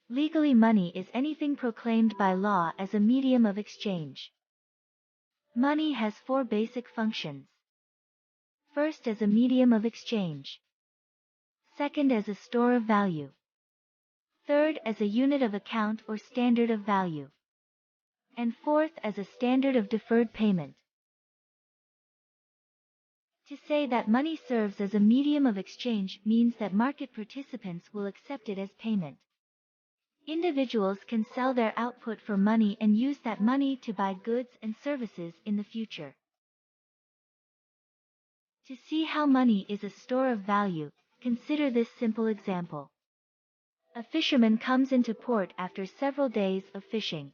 Legally, money is anything proclaimed by law as a medium of exchange. Money has four basic functions. First, as a medium of exchange. Second, as a store of value. Third, as a unit of account or standard of value. And fourth, as a standard of deferred payment. To say that money serves as a medium of exchange means that market participants will accept it as payment. Individuals can sell their output for money and use that money to buy goods and services in the future. To see how money is a store of value, consider this simple example. A fisherman comes into port after several days of fishing.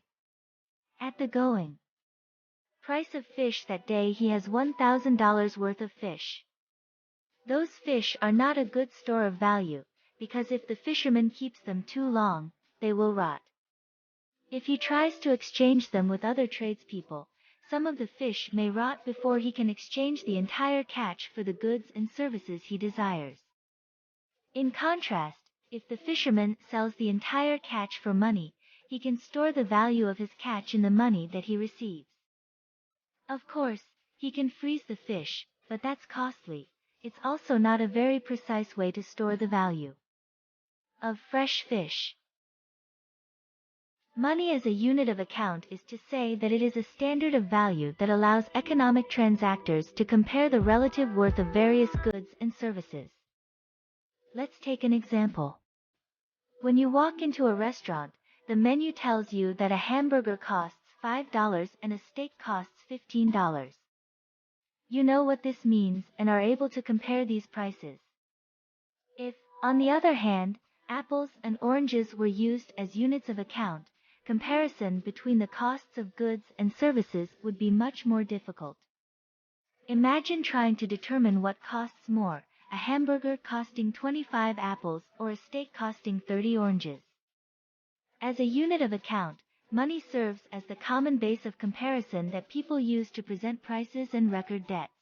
At the going price of fish that day, he has $1,000 worth of fish. Those fish are not a good store of value, because if the fisherman keeps them too long, they will rot. If he tries to exchange them with other tradespeople, some of the fish may rot before he can exchange the entire catch for the goods and services he desires. In contrast, if the fisherman sells the entire catch for money, he can store the value of his catch in the money that he receives. Of course, he can freeze the fish, but that's costly. It's also not a very precise way to store the value of fresh fish. Money as a unit of account is to say that it is a standard of value that allows economic transactors to compare the relative worth of various goods and services. Let's take an example. When you walk into a restaurant, the menu tells you that a hamburger costs $5 and a steak costs $15. You know what this means and are able to compare these prices. If, on the other hand, apples and oranges were used as units of account, comparison between the costs of goods and services would be much more difficult. Imagine trying to determine what costs more, a hamburger costing 25 apples or a steak costing 30 oranges. As a unit of account, money serves as the common base of comparison that people use to present prices and record debts.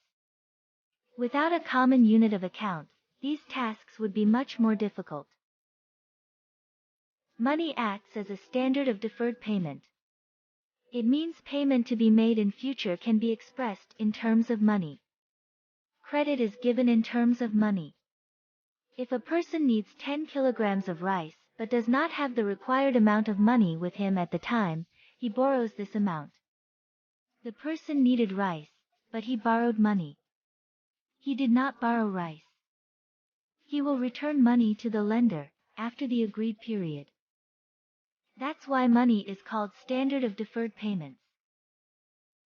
Without a common unit of account, these tasks would be much more difficult. Money acts as a standard of deferred payment. It means payment to be made in future can be expressed in terms of money. Credit is given in terms of money. If a person needs 10 kilograms of rice but does not have the required amount of money with him at the time, he borrows this amount. The person needed rice, but he borrowed money. He did not borrow rice. He will return money to the lender after the agreed period. That's why money is called standard of deferred payments.